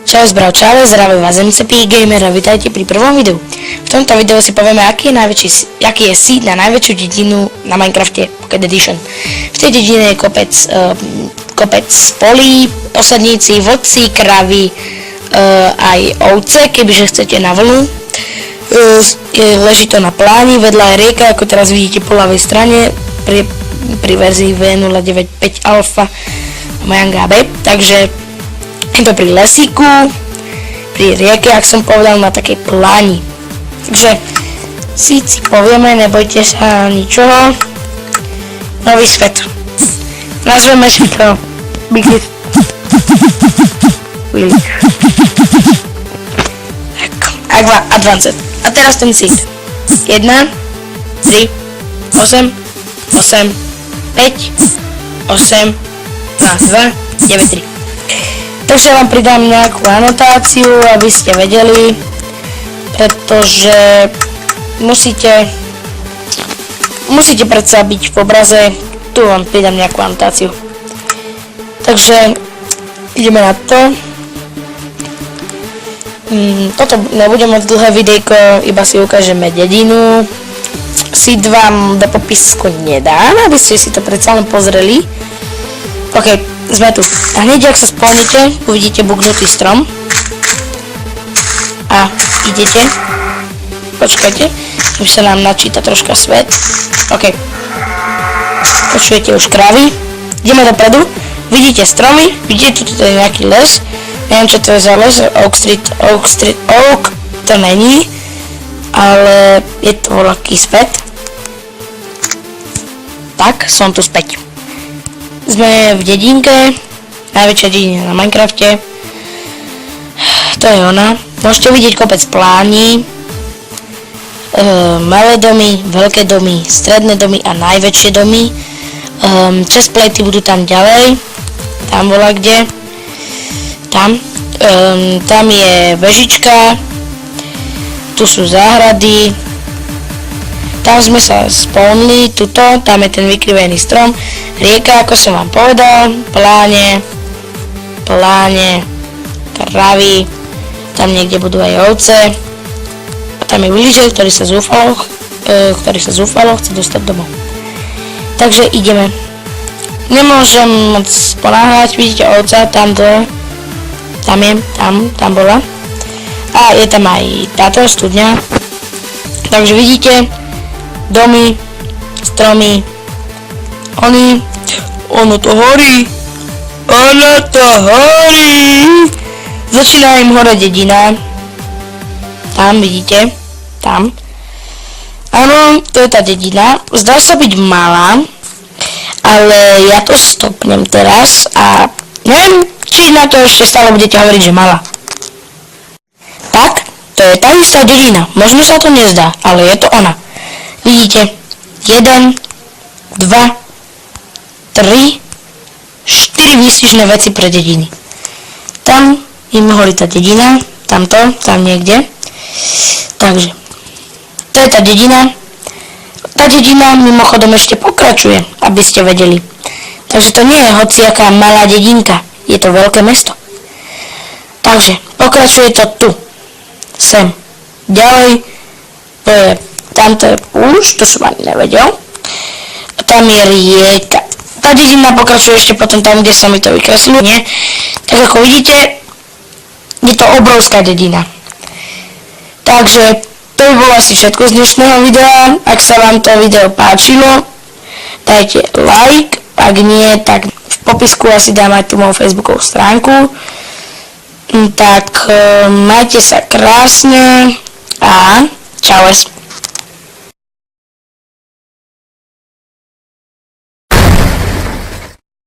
Čau, zdraví vás MCP Gamer a vítajte pri prvom videu. V tomto videu si povieme, aký je seed na najväčšiu dedinu na Minecrafte Pocket Edition. V tej dedine je kopec polí, osadníci, vlci, kravy, aj ovce, kebyže chcete na vlnu. Leží to na pláni, vedľa je rieka, ako teraz vidíte po ľavej strane, pri verzii V095 Alpha Mojang AB, takže je to pri lesíku, pri rieke, ak som povedal, na takej pláni. Takže si povieme, nebojte sa ničoho. Nový svet. Nazveme si to Big Willy. Advanced. A teraz ten seed. 1, 3, 8, 8, 5, 8, 2, 9, 3. Takže vám pridám nejakú anotáciu, aby ste vedeli, pretože musíte predsa byť v obraze, tu vám pridám nejakú anotáciu. Takže ideme na to. Toto nebude moc dlhé videjko, iba si ukážeme dedinu. Seed vám do popisku nedám, aby ste si to predsa len pozreli. OK, sme tu. A hneď, ak sa spolnite, uvidíte bugnutý strom. A idete. Počkajte, už sa nám načíta troška svet. OK. Počujete už kravy. Ideme dopredu. Vidíte stromy, vidíte, tu je nejaký les. Neviem, čo to je za les. Oak to není. Ale je to voľaký svet. Tak, som tu späť. Sme v dedinke, najväčšia dedina na Minecrafte. To je ona. Môžete vidieť kopec plání, malé domy, veľké domy, stredné domy a najväčšie domy. Chestplaty budú tam ďalej, tam bola kde. Tam je vežička, tu sú záhrady. Tam sme sa spawnli, tuto, tam je ten vykrivený strom, rieka, ako som vám povedal, pláne, kravy, tam niekde budú aj ovce, a tam je villager, ktorý sa zúfalo chce dostať domov. Takže ideme. Nemôžem moc ponáhľať, vidíte ovca, tam bola. A je tam aj táto studňa, takže vidíte, domy, stromy, ono to horí, začína im hore dedina, tam vidíte, tam, áno, to je tá dedina, zdá sa byť malá, ale ja to stopnem teraz a neviem, či na to ešte stále budete hovoriť, že malá. Tak, to je tá istá dedina, možno sa to nezdá, ale je to ona. Vidíte, 1, 2, 3, 4 výstižné veci pre dediny. Tam im horí tá dedina, tam niekde. Takže, to je tá dedina. Tá dedina mimochodom ešte pokračuje, aby ste vedeli. Takže to nie je hociaká malá dedinka, je to veľké mesto. Takže, pokračuje to tu. Sem. Ďalej, to je tamto je už, to som ani nevedel. A tam je rieka. Tá dedina pokračuje ešte potom tam, kde sa mi to vykreslilo. Nie. Tak ako vidíte, je to obrovská dedina. Takže to by bolo asi všetko z dnešného videa. Ak sa vám to video páčilo, dajte like. Ak nie, tak v popisku asi dám aj tú moju facebookovú stránku. Tak majte sa krásne a čau.